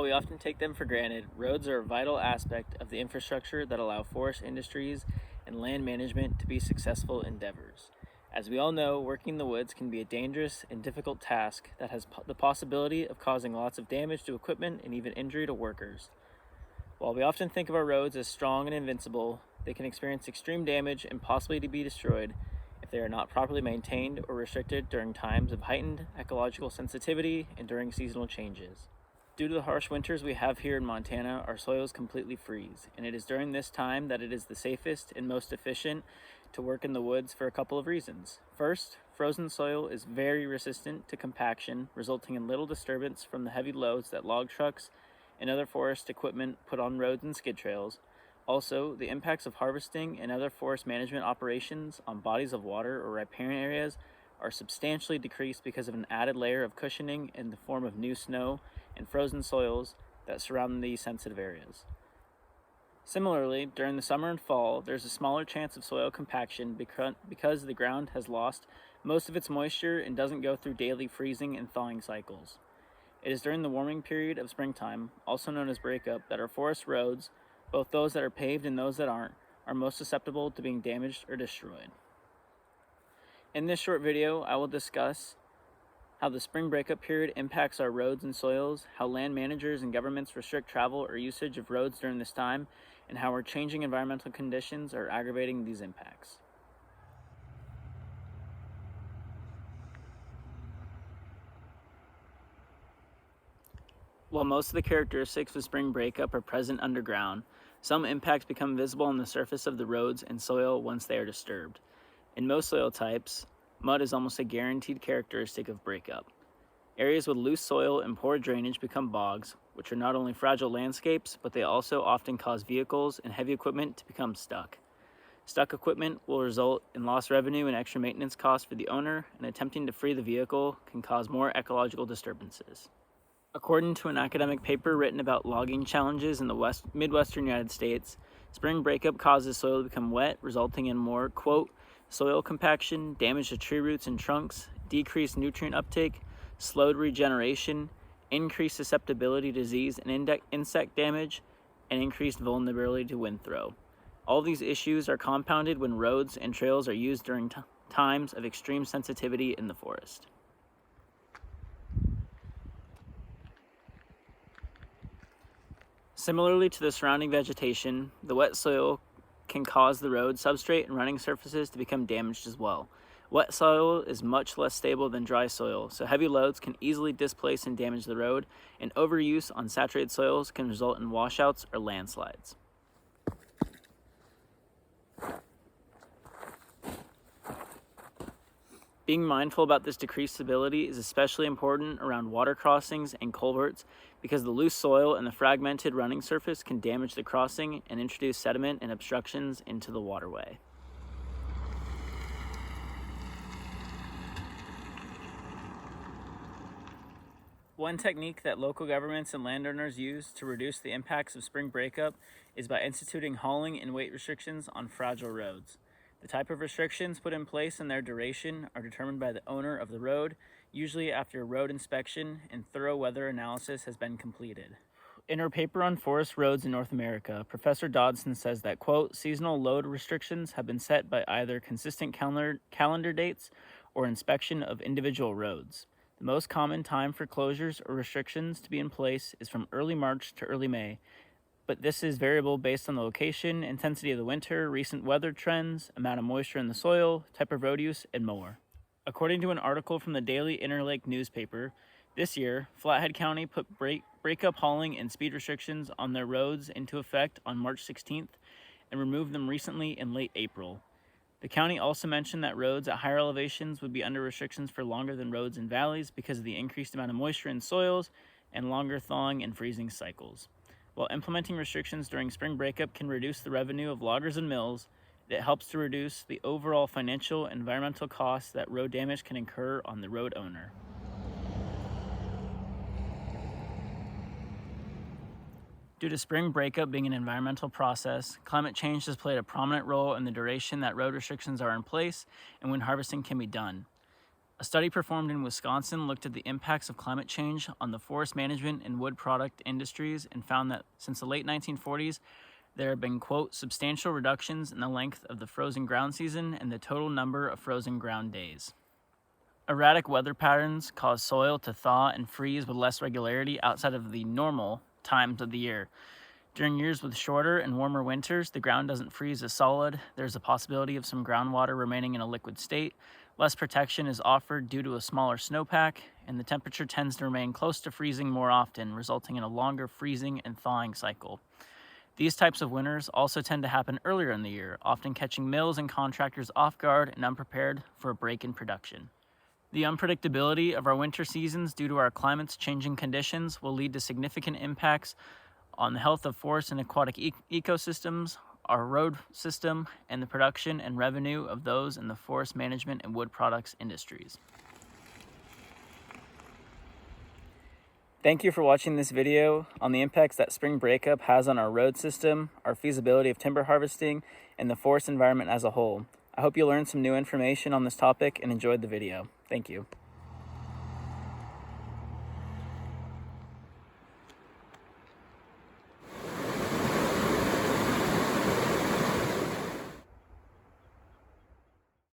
While we often take them for granted, roads are a vital aspect of the infrastructure that allow forest industries and land management to be successful endeavors. As we all know, working in the woods can be a dangerous and difficult task that has the possibility of causing lots of damage to equipment and even injury to workers. While we often think of our roads as strong and invincible, they can experience extreme damage and possibly to be destroyed if they are not properly maintained or restricted during times of heightened ecological sensitivity and during seasonal changes. Due to the harsh winters we have here in Montana, our soils completely freeze, and it is during this time that it is the safest and most efficient to work in the woods for a couple of reasons. First, frozen soil is very resistant to compaction, resulting in little disturbance from the heavy loads that log trucks and other forest equipment put on roads and skid trails. Also, the impacts of harvesting and other forest management operations on bodies of water or riparian areas are substantially decreased because of an added layer of cushioning in the form of new snow and frozen soils that surround these sensitive areas. Similarly, during the summer and fall, there's a smaller chance of soil compaction because the ground has lost most of its moisture and doesn't go through daily freezing and thawing cycles. It is during the warming period of springtime, also known as breakup, that our forest roads, both those that are paved and those that aren't, are most susceptible to being damaged or destroyed. In this short video, I will discuss how the spring breakup period impacts our roads and soils, how land managers and governments restrict travel or usage of roads during this time, and how our changing environmental conditions are aggravating these impacts. While most of the characteristics of spring breakup are present underground, some impacts become visible on the surface of the roads and soil once they are disturbed. In most soil types, mud is almost a guaranteed characteristic of breakup. Areas with loose soil and poor drainage become bogs, which are not only fragile landscapes, but they also often cause vehicles and heavy equipment to become stuck. Stuck equipment will result in lost revenue and extra maintenance costs for the owner, and attempting to free the vehicle can cause more ecological disturbances. According to an academic paper written about logging challenges in the Midwestern United States, spring breakup causes soil to become wet, resulting in more, quote, soil compaction, damage to tree roots and trunks, decreased nutrient uptake, slowed regeneration, increased susceptibility to disease and insect damage, and increased vulnerability to wind throw. All these issues are compounded when roads and trails are used during times of extreme sensitivity in the forest. Similarly to the surrounding vegetation, the wet soil can cause the road substrate and running surfaces to become damaged as well. Wet soil is much less stable than dry soil, so heavy loads can easily displace and damage the road, and overuse on saturated soils can result in washouts or landslides. Being mindful about this decreased stability is especially important around water crossings and culverts because the loose soil and the fragmented running surface can damage the crossing and introduce sediment and obstructions into the waterway. One technique that local governments and landowners use to reduce the impacts of spring breakup is by instituting hauling and weight restrictions on fragile roads. The type of restrictions put in place and their duration are determined by the owner of the road, usually after a road inspection and thorough weather analysis has been completed. In her paper on forest roads in North America, Professor Dodson says that, quote, seasonal load restrictions have been set by either consistent calendar dates or inspection of individual roads. The most common time for closures or restrictions to be in place is from early March to early May, but this is variable based on the location, intensity of the winter, recent weather trends, amount of moisture in the soil, type of road use, and more. According to an article from the Daily Interlake newspaper, this year, Flathead County put breakup hauling and speed restrictions on their roads into effect on March 16th and removed them recently in late April. The county also mentioned that roads at higher elevations would be under restrictions for longer than roads in valleys because of the increased amount of moisture in soils and longer thawing and freezing cycles. While implementing restrictions during spring breakup can reduce the revenue of loggers and mills, it helps to reduce the overall financial and environmental costs that road damage can incur on the road owner. Due to spring breakup being an environmental process, climate change has played a prominent role in the duration that road restrictions are in place and when harvesting can be done. A study performed in Wisconsin looked at the impacts of climate change on the forest management and wood product industries and found that since the late 1940s, there have been, quote, substantial reductions in the length of the frozen ground season and the total number of frozen ground days. Erratic weather patterns cause soil to thaw and freeze with less regularity outside of the normal times of the year. During years with shorter and warmer winters, the ground doesn't freeze as solid. There's a possibility of some groundwater remaining in a liquid state. Less protection is offered due to a smaller snowpack, and the temperature tends to remain close to freezing more often, resulting in a longer freezing and thawing cycle. These types of winters also tend to happen earlier in the year, often catching mills and contractors off guard and unprepared for a break in production. The unpredictability of our winter seasons due to our climate's changing conditions will lead to significant impacts on the health of forest and aquatic ecosystems, our road system, and the production and revenue of those in the forest management and wood products industries. Thank you for watching this video on the impacts that spring breakup has on our road system, our feasibility of timber harvesting, and the forest environment as a whole. I hope you learned some new information on this topic and enjoyed the video. Thank you.